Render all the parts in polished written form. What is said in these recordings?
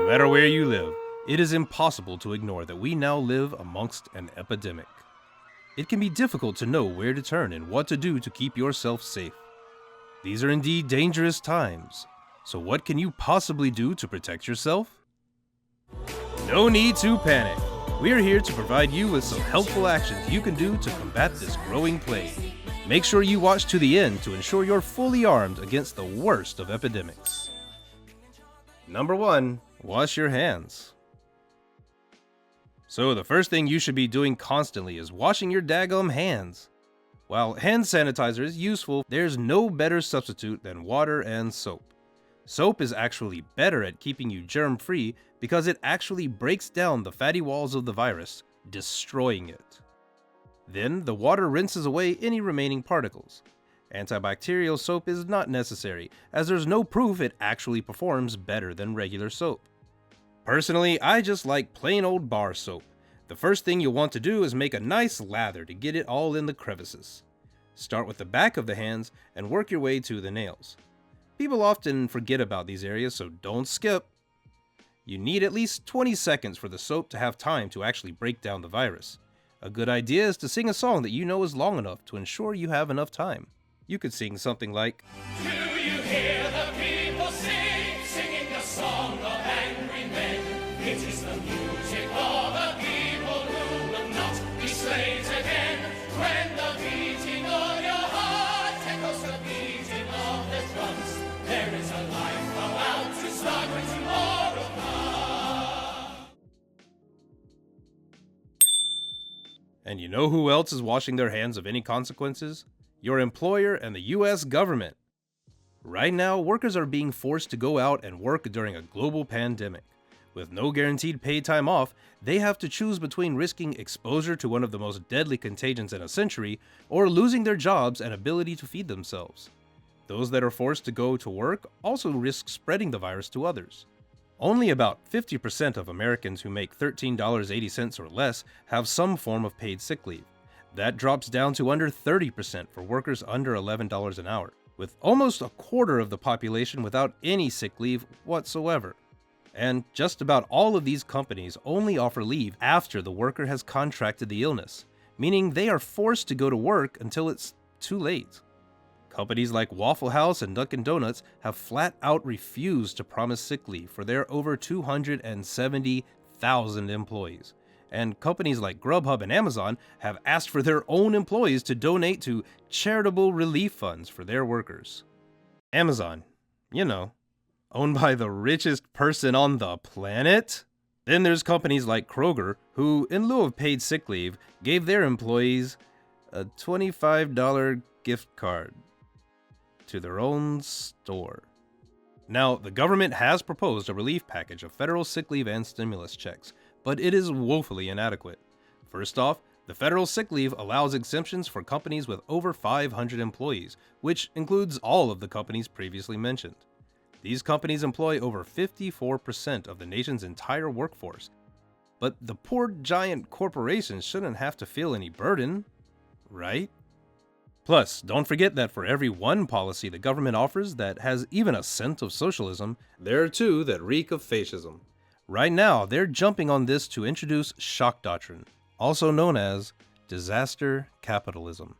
No matter where you live, it is impossible to ignore that we now live amongst an epidemic. It can be difficult to know where to turn and what to do to keep yourself safe. These are indeed dangerous times, so what can you possibly do to protect yourself? No need to panic. We're here to provide you with some helpful actions you can do to combat this growing plague. Make sure you watch to the end to ensure you're fully armed against the worst of epidemics. Number 1. Wash your hands. So the first thing you should be doing constantly is washing your daggum hands. While hand sanitizer is useful, there's no better substitute than water and soap. Soap is actually better at keeping you germ-free because it actually breaks down the fatty walls of the virus, destroying it. Then the water rinses away any remaining particles. Antibacterial soap is not necessary, as there's no proof it actually performs better than regular soap. Personally, I just like plain old bar soap. The first thing you'll want to do is make a nice lather to get it all in the crevices. Start with the back of the hands and work your way to the nails. People often forget about these areas, so don't skip. You need at least 20 seconds for the soap to have time to actually break down the virus. A good idea is to sing a song that you know is long enough to ensure you have enough time. You could sing something like, Do you hear the people sing, singing the song of angry men? It is the music of a people who will not be slaves again. When the beating of your heart echoes the beating of the drums, there is a life about to start when tomorrow comes. and you know who else is washing their hands of any consequences? Your employer and the US government. Right now, workers are being forced to go out and work during a global pandemic. With no guaranteed paid time off, they have to choose between risking exposure to one of the most deadly contagions in a century or losing their jobs and ability to feed themselves. Those that are forced to go to work also risk spreading the virus to others. Only about 50% of Americans who make $13.80 or less have some form of paid sick leave. That drops down to under 30% for workers under $11 an hour, with almost a quarter of the population without any sick leave whatsoever. And just about all of these companies only offer leave after the worker has contracted the illness, meaning they are forced to go to work until it's too late. Companies like Waffle House and Dunkin' Donuts have flat out refused to promise sick leave for their over 270,000 employees. And companies like Grubhub and Amazon have asked for their own employees to donate to charitable relief funds for their workers. Amazon, owned by the richest person on the planet? Then there's companies like Kroger, who, in lieu of paid sick leave, gave their employees a $25 gift card to their own store. Now, the government has proposed a relief package of federal sick leave and stimulus checks, but it is woefully inadequate. First off, the federal sick leave allows exemptions for companies with over 500 employees, which includes all of the companies previously mentioned. These companies employ over 54% of the nation's entire workforce. But the poor giant corporations shouldn't have to feel any burden, right? Plus, don't forget that for every one policy the government offers that has even a scent of socialism, there are two that reek of fascism. Right now, they're jumping on this to introduce shock doctrine, also known as disaster capitalism.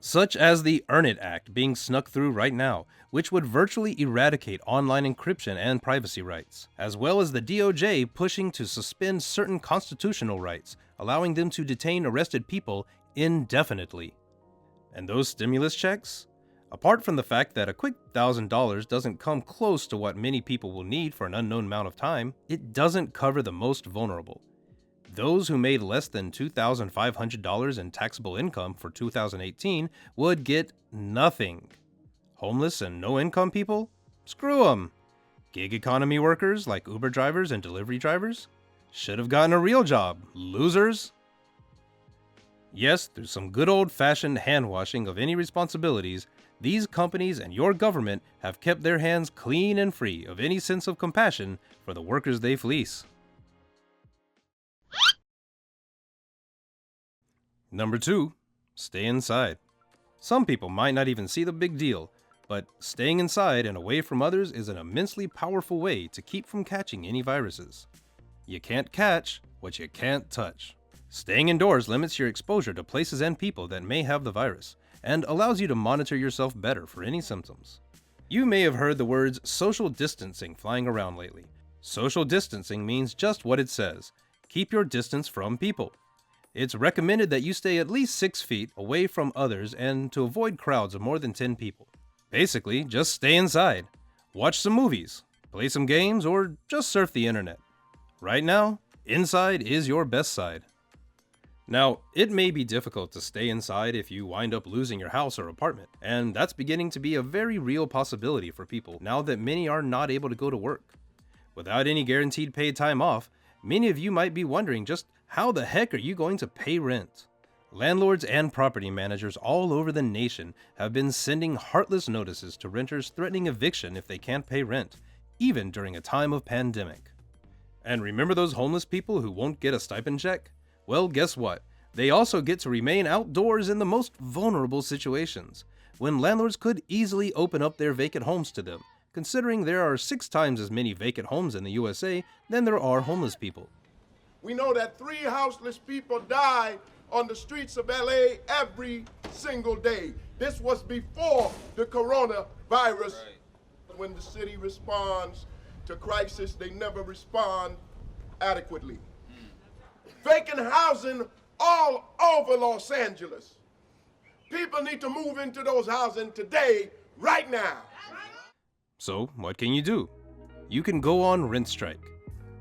Such as the Earn It Act being snuck through right now, which would virtually eradicate online encryption and privacy rights, as well as the DOJ pushing to suspend certain constitutional rights, allowing them to detain arrested people indefinitely. And those stimulus checks? Apart from the fact that a quick $1,000 doesn't come close to what many people will need for an unknown amount of time, it doesn't cover the most vulnerable. Those who made less than $2,500 in taxable income for 2018 would get nothing. Homeless and no-income people? Screw them. Gig economy workers like Uber drivers and delivery drivers? Should have gotten a real job, losers. Yes, through some good old-fashioned hand-washing of any responsibilities, these companies and your government have kept their hands clean and free of any sense of compassion for the workers they fleece. Number 2, stay inside. Some people might not even see the big deal, But staying inside and away from others is an immensely powerful way to keep from catching any viruses. You can't catch what you can't touch. Staying indoors limits your exposure to places and people that may have the virus, and allows you to monitor yourself better for any symptoms. You may have heard the words social distancing flying around lately. Social distancing means just what it says. Keep your distance from people. It's recommended that you stay at least 6 feet away from others and to avoid crowds of more than 10 people. Basically, just stay inside. Watch some movies, play some games, or just surf the internet. Right now, inside is your best side. Now, it may be difficult to stay inside if you wind up losing your house or apartment, and that's beginning to be a very real possibility for people now that many are not able to go to work. Without any guaranteed paid time off, many of you might be wondering just how the heck are you going to pay rent? Landlords and property managers all over the nation have been sending heartless notices to renters threatening eviction if they can't pay rent, even during a time of pandemic. And remember those homeless people who won't get a stipend check? Well, guess what? They also get to remain outdoors in the most vulnerable situations, when landlords could easily open up their vacant homes to them, considering there are 6 times as many vacant homes in the USA than there are homeless people. We know that 3 houseless people die on the streets of LA every single day. This was before the coronavirus. Right. When the city responds to crisis, they never respond adequately. Vacant housing all over Los Angeles. People need to move into those housing today, right now. So, what can you do? You can go on rent strike.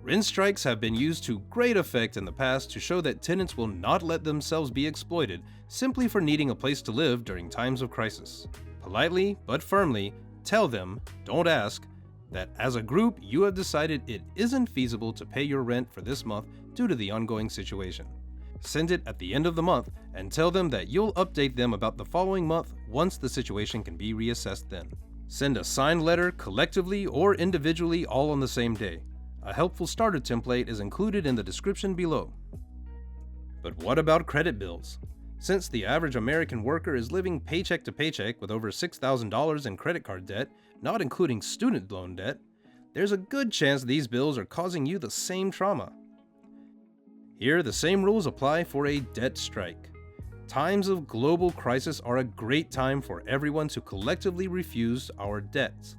Rent strikes have been used to great effect in the past to show that tenants will not let themselves be exploited simply for needing a place to live during times of crisis. Politely, but firmly, tell them, don't ask, that as a group you have decided it isn't feasible to pay your rent for this month due to the ongoing situation. Send it at the end of the month and tell them that you'll update them about the following month once the situation can be reassessed then. Send a signed letter collectively or individually all on the same day. A helpful starter template is included in the description below. But what about credit bills? Since the average American worker is living paycheck to paycheck with over $6,000 in credit card debt, not including student loan debt, there's a good chance these bills are causing you the same trauma. Here, the same rules apply for a debt strike. Times of global crisis are a great time for everyone to collectively refuse our debts.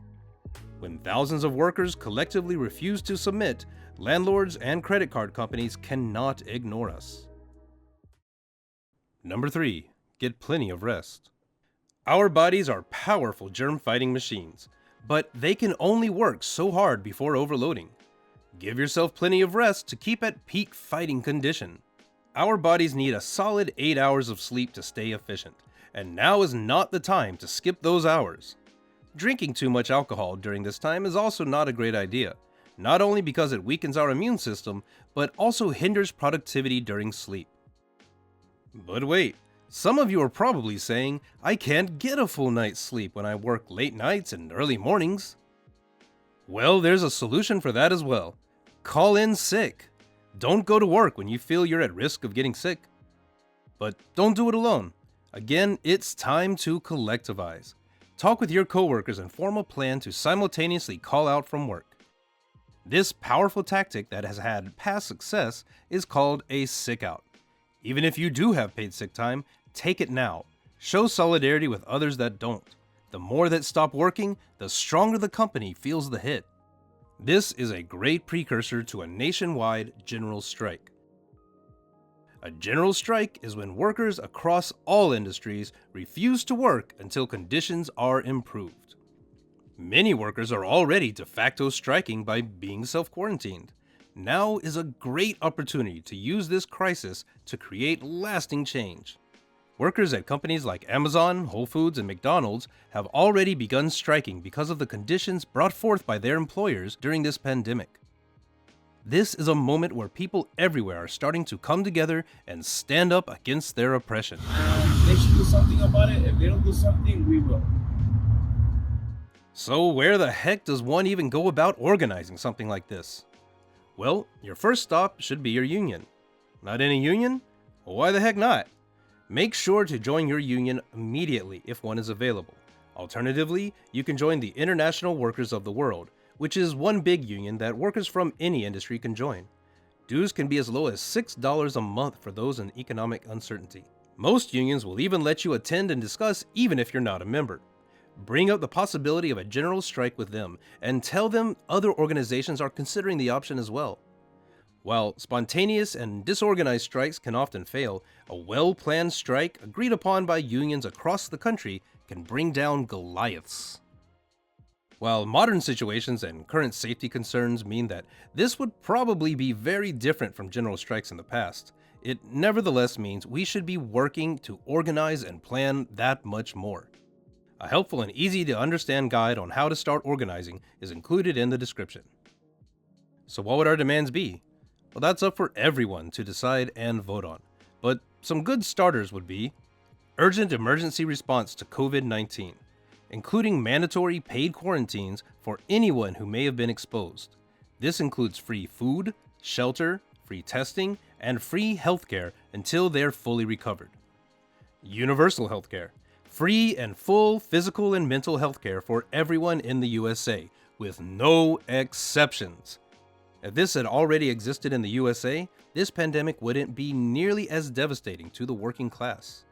When thousands of workers collectively refuse to submit, landlords and credit card companies cannot ignore us. Number 3. Get plenty of rest. Our bodies are powerful germ-fighting machines, but they can only work so hard before overloading. Give yourself plenty of rest to keep at peak fighting condition. Our bodies need a solid 8 hours of sleep to stay efficient, and now is not the time to skip those hours. Drinking too much alcohol during this time is also not a great idea, not only because it weakens our immune system, but also hinders productivity during sleep. But wait, some of you are probably saying, I can't get a full night's sleep when I work late nights and early mornings. Well, there's a solution for that as well. Call in sick. Don't go to work when you feel you're at risk of getting sick. But don't do it alone. Again, it's time to collectivize. Talk with your coworkers and form a plan to simultaneously call out from work. This powerful tactic that has had past success is called a sick out. Even if you do have paid sick time, take it now. Show solidarity with others that don't. The more that stop working, the stronger the company feels the hit. This is a great precursor to a nationwide general strike. A general strike is when workers across all industries refuse to work until conditions are improved. Many workers are already de facto striking by being self-quarantined. Now is a great opportunity to use this crisis to create lasting change. Workers at companies like Amazon, Whole Foods, and McDonald's have already begun striking because of the conditions brought forth by their employers during this pandemic. This is a moment where people everywhere are starting to come together and stand up against their oppression. They should do something about it. If they don't do something, we will. So where the heck does one even go about organizing something like this? Well, your first stop should be your union. Not in a union? Well, why the heck not? Make sure to join your union immediately if one is available. Alternatively, you can join the International Workers of the World, which is one big union that workers from any industry can join. Dues can be as low as $6 a month for those in economic uncertainty. Most unions will even let you attend and discuss even if you're not a member. Bring up the possibility of a general strike with them and tell them other organizations are considering the option as well. While spontaneous and disorganized strikes can often fail, a well-planned strike agreed upon by unions across the country can bring down Goliaths. While modern situations and current safety concerns mean that this would probably be very different from general strikes in the past, it nevertheless means we should be working to organize and plan that much more. A helpful and easy to understand guide on how to start organizing is included in the description. So what would our demands be? Well, that's up for everyone to decide and vote on. But some good starters would be urgent emergency response to COVID-19, including mandatory paid quarantines for anyone who may have been exposed. This includes free food, shelter, free testing, and free healthcare until they're fully recovered. Universal healthcare. Free and full physical and mental healthcare for everyone in the USA, with no exceptions. If this had already existed in the USA, this pandemic wouldn't be nearly as devastating to the working class.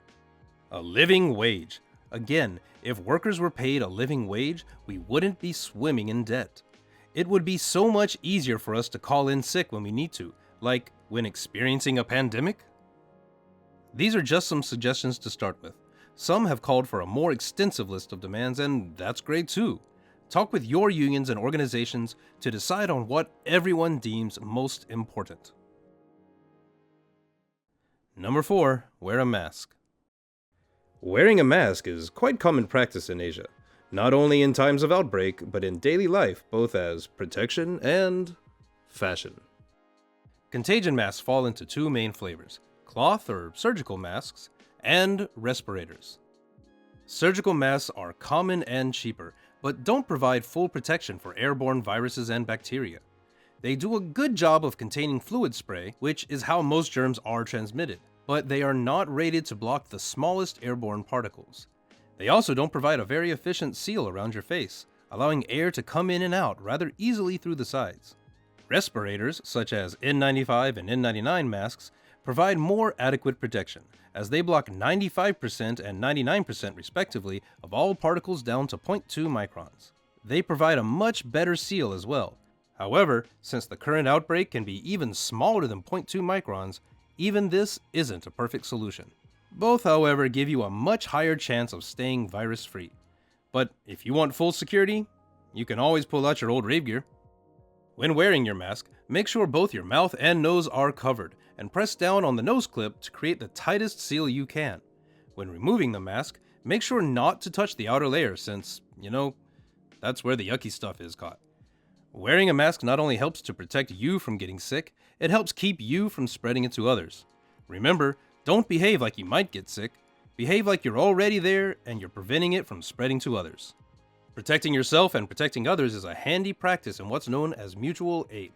A living wage. Again, if workers were paid a living wage, we wouldn't be swimming in debt. It would be so much easier for us to call in sick when we need to, like when experiencing a pandemic. These are just some suggestions to start with. Some have called for a more extensive list of demands, and that's great too. Talk with your unions and organizations to decide on what everyone deems most important. Number 4, wear a mask. Wearing a mask is quite common practice in Asia, not only in times of outbreak, but in daily life, both as protection and fashion. Contagion masks fall into two main flavors: cloth or surgical masks, and respirators. Surgical masks are common and cheaper, but don't provide full protection for airborne viruses and bacteria. They do a good job of containing fluid spray, which is how most germs are transmitted, but they are not rated to block the smallest airborne particles. They also don't provide a very efficient seal around your face, allowing air to come in and out rather easily through the sides. Respirators, such as N95 and N99 masks, provide more adequate protection, as they block 95% and 99% respectively of all particles down to 0.2 microns. They provide a much better seal as well. However, since the current outbreak can be even smaller than 0.2 microns, even this isn't a perfect solution. Both, however, give you a much higher chance of staying virus-free. But if you want full security, you can always pull out your old rave gear. When wearing your mask, make sure both your mouth and nose are covered, and press down on the nose clip to create the tightest seal you can. When removing the mask, make sure not to touch the outer layer since, that's where the yucky stuff is caught. Wearing a mask not only helps to protect you from getting sick, it helps keep you from spreading it to others. Remember, don't behave like you might get sick. Behave like you're already there and you're preventing it from spreading to others. Protecting yourself and protecting others is a handy practice in what's known as mutual aid.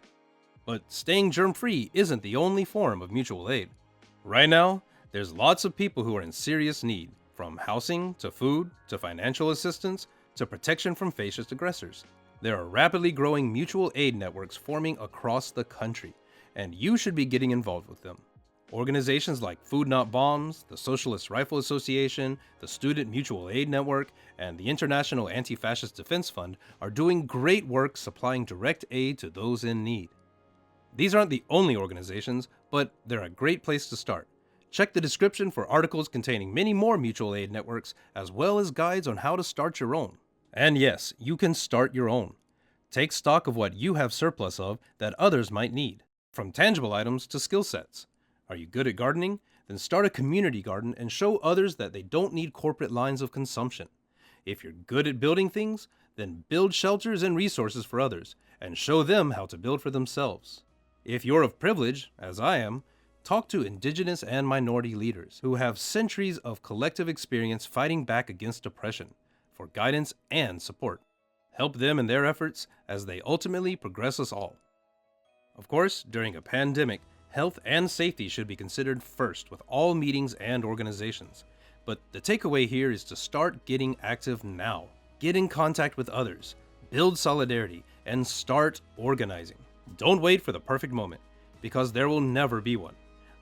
But staying germ-free isn't the only form of mutual aid. Right now, there's lots of people who are in serious need, from housing, to food, to financial assistance, to protection from fascist aggressors. There are rapidly growing mutual aid networks forming across the country, and you should be getting involved with them. Organizations like Food Not Bombs, the Socialist Rifle Association, the Student Mutual Aid Network, and the International Anti-Fascist Defense Fund are doing great work supplying direct aid to those in need. These aren't the only organizations, but they're a great place to start. Check the description for articles containing many more mutual aid networks, as well as guides on how to start your own. And yes, you can start your own. Take stock of what you have surplus of that others might need, from tangible items to skill sets. Are you good at gardening? Then start a community garden and show others that they don't need corporate lines of consumption. If you're good at building things, then build shelters and resources for others, and show them how to build for themselves. If you're of privilege, as I am, talk to indigenous and minority leaders who have centuries of collective experience fighting back against oppression for guidance and support. Help them in their efforts as they ultimately progress us all. Of course, during a pandemic, health and safety should be considered first with all meetings and organizations. But the takeaway here is to start getting active now. Get in contact with others, build solidarity, and start organizing. Don't wait for the perfect moment, because there will never be one.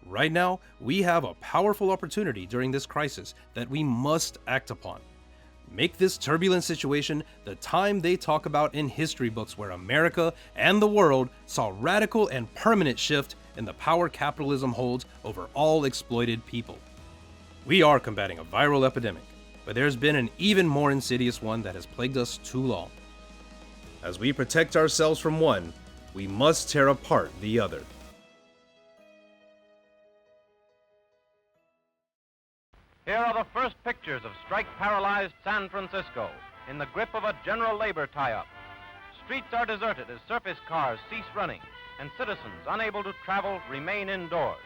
Right now, we have a powerful opportunity during this crisis that we must act upon. Make this turbulent situation the time they talk about in history books where America and the world saw radical and permanent shift in the power capitalism holds over all exploited people. We are combating a viral epidemic, but there's been an even more insidious one that has plagued us too long. As we protect ourselves from one, we must tear apart the other. Here are the first pictures of strike-paralyzed San Francisco in the grip of a general labor tie-up. Streets are deserted as surface cars cease running, and citizens unable to travel remain indoors.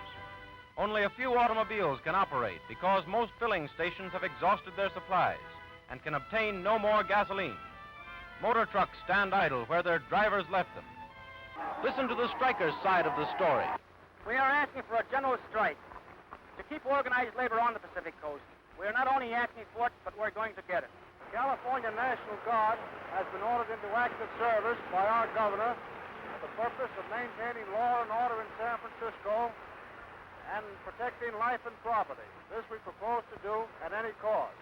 Only a few automobiles can operate because most filling stations have exhausted their supplies and can obtain no more gasoline. Motor trucks stand idle where their drivers left them. Listen to the strikers' side of the story. We are asking for a general strike to keep organized labor on the Pacific Coast. We are not only asking for it, but we're going to get it. The California National Guard has been ordered into active service by our governor for the purpose of maintaining law and order in San Francisco and protecting life and property. This we propose to do at any cost.